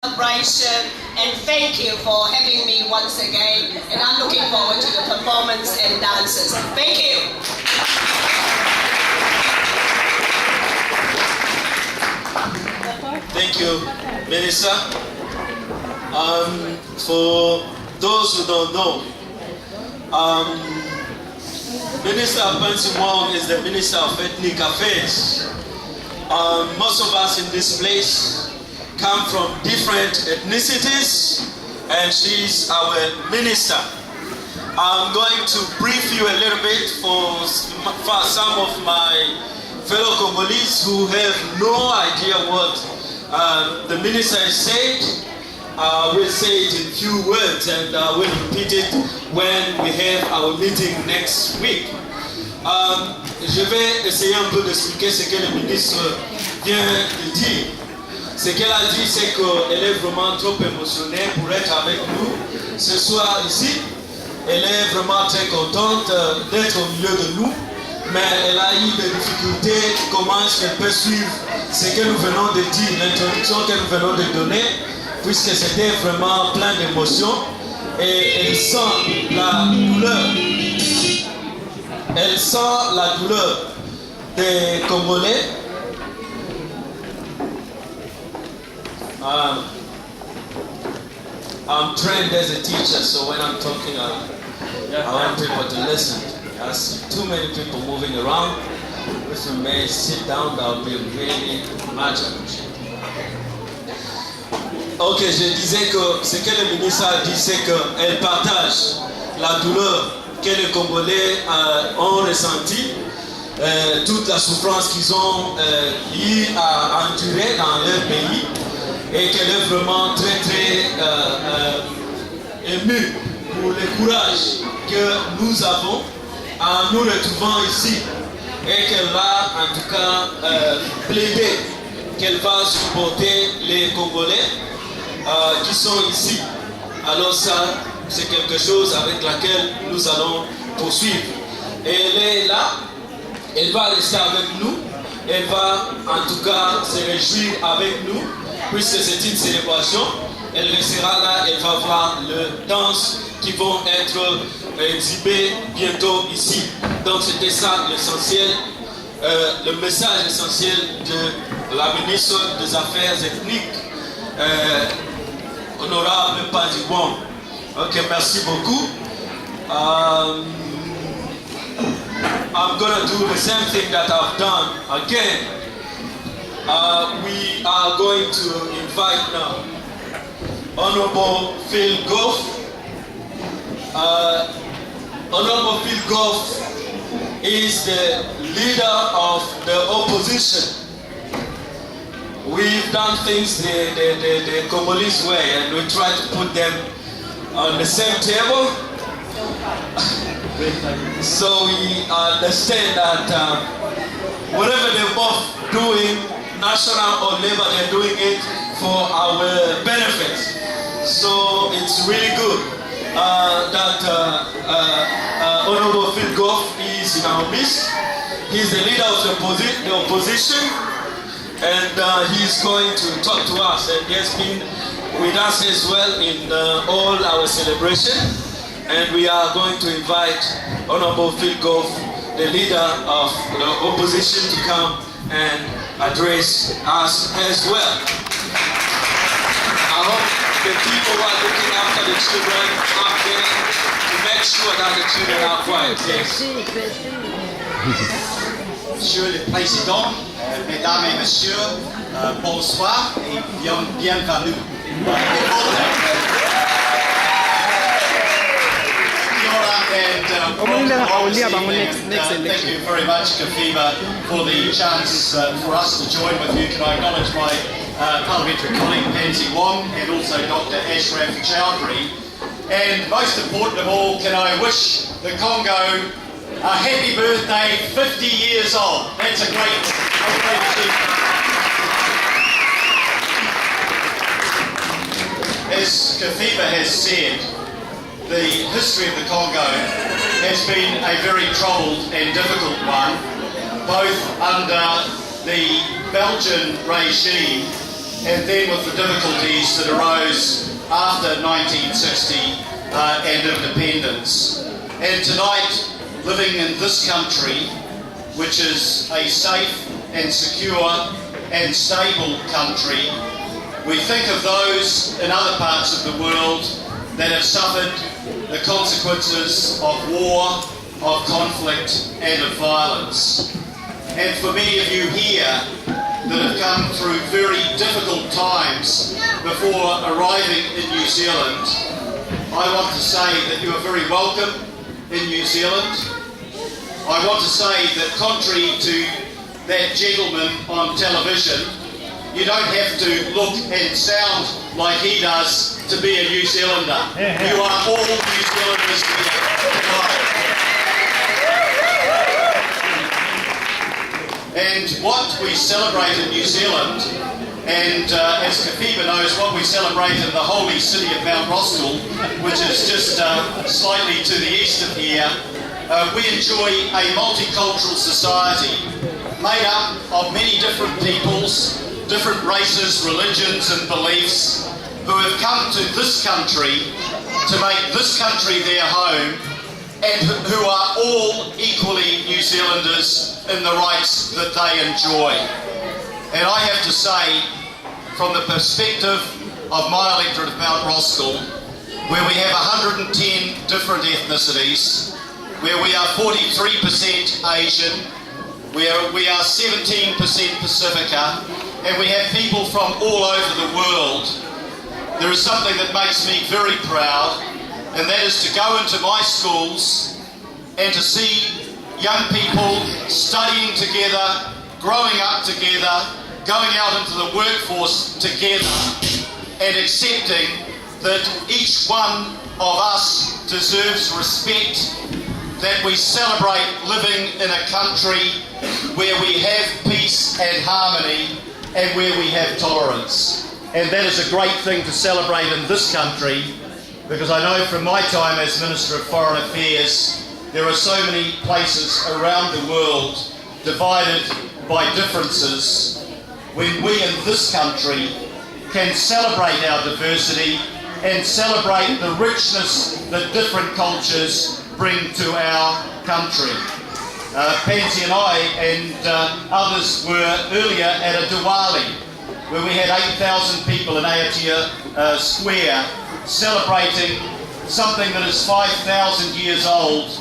celebration, and thank you for having me once again, and I'm looking forward to the performance and dances. Thank you. Thank you, Minister. For those who don't know, Minister Pansy Wong is the Minister of Ethnic Affairs. Most of us in this place come from different ethnicities, and she's our minister. I'm going to brief you a little bit for some of my fellow Congolese who have no idea what the minister has said. We'll say it in few words, and we'll repeat it when we have our meeting next week. Je vais essayer un peu d'expliquer ce que le ministre vient de dire. Ce qu'elle a dit, c'est qu'elle est vraiment trop émotionnée pour être avec nous ce soir ici. Elle est vraiment très contente d'être au milieu de nous, mais elle a eu des difficultés. Comment est-ce qu'elle peut suivre ce que nous venons de dire, l'introduction que nous venons de donner, puisque c'était vraiment plein d'émotions, et elle sent la douleur. Elle sent la douleur des Congolais. I'm trained as a teacher, so when I'm talking, I want people to listen. I see too many people moving around. If you may sit down, that would be really much appreciated. Ok, je disais que ce que le ministre a dit, c'est qu'elle partage la douleur que les Congolais ont ressentie, toute la souffrance qu'ils ont eu à endurer dans leur pays, et qu'elle est vraiment très émue pour le courage que nous avons en nous retrouvant ici, et qu'elle va en tout cas plaider qu'elle va supporter les Congolais qui sont ici. Alors ça, c'est quelque chose avec laquelle nous allons poursuivre. Et elle est là, elle va rester avec nous, elle va en tout cas se réjouir avec nous, puisque c'est une célébration. Elle restera là, elle va voir les danses qui vont être exhibées bientôt ici. Donc c'était ça l'essentiel, le message essentiel de la ministre des Affaires ethniques, honorable Pansy Wong. Ok, merci beaucoup. I'm gonna do the same thing that I've done again. We are going to invite now Honorable Phil Goff. Honorable Phil Goff is the leader of the opposition. We've done things the Congolese way, and we try to put them on the same table. So we understand that whatever they're both doing, national or labor, they're doing it for our benefits. So it's really good that Honorable Phil Goff is in our midst. He's the leader of the opposition, and he's going to talk to us, and he has been with us as well in all our celebration. And we are going to invite Honorable Phil Goff, the leader of the opposition, to come and address us as well. I hope the people who are looking after the children are there to make sure that the children are quiet. Yes. Monsieur le Président, Mesdames et Messieurs, bonsoir et bienvenue. Thank you very much, Kafiba, for the chance for us to join with you. Can I acknowledge my parliamentary colleague Pansy Wong and also Dr. Ashraf Chowdhury. And most important of all, can I wish the Congo a happy birthday, 50 years old. That's a great achievement. As Kafiba has said, the history of the Congo has been a very troubled and difficult one, both under the Belgian regime and then with the difficulties that arose after 1960 and independence. And tonight, living in this country, which is a safe and secure and stable country, we think of those in other parts of the world that have suffered the consequences of war, of conflict and of violence. And for many of you here that have come through very difficult times before arriving in New Zealand, I want to say that you are very welcome in New Zealand. I want to say that contrary to that gentleman on television, you don't have to look and sound like he does to be a New Zealander. You are all New Zealanders here tonight. And what we celebrate in New Zealand, and as Kafiba knows, what we celebrate in the holy city of Mount Roskill, which is just slightly to the east of here, we enjoy a multicultural society made up of many different peoples, different races, religions and beliefs, who have come to this country to make this country their home, and who are all equally New Zealanders in the rights that they enjoy. And I have to say, from the perspective of my electorate of Mount Roskill, where we have 110 different ethnicities, where we are 43% Asian, where we are 17% Pacifica, and we have people from all over the world, there is something that makes me very proud, and that is to go into my schools and to see young people studying together, growing up together, going out into the workforce together, and accepting that each one of us deserves respect, that we celebrate living in a country where we have peace and harmony and where we have tolerance. And that is a great thing to celebrate in this country, because I know from my time as Minister of Foreign Affairs, there are so many places around the world divided by differences, when we in this country can celebrate our diversity and celebrate the richness that different cultures bring to our country. Pansy and I and others were earlier at a Diwali, where we had 8,000 people in Aotea Square celebrating something that is 5,000 years old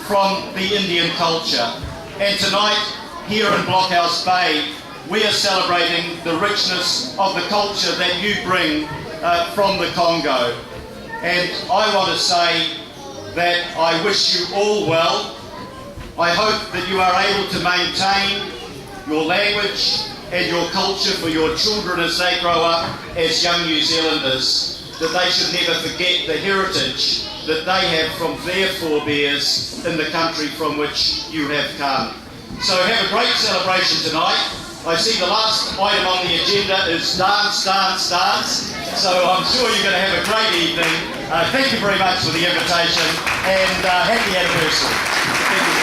from the Indian culture. And tonight, here in Blockhouse Bay, we are celebrating the richness of the culture that you bring from the Congo. And I want to say that I wish you all well. I hope that you are able to maintain your language and your culture for your children as they grow up as young New Zealanders, that they should never forget the heritage that they have from their forebears in the country from which you have come. So have a great celebration tonight. I see the last item on the agenda is dance, dance, dance. So I'm sure you're going to have a great evening. Thank you very much for the invitation, and happy anniversary. Thank you.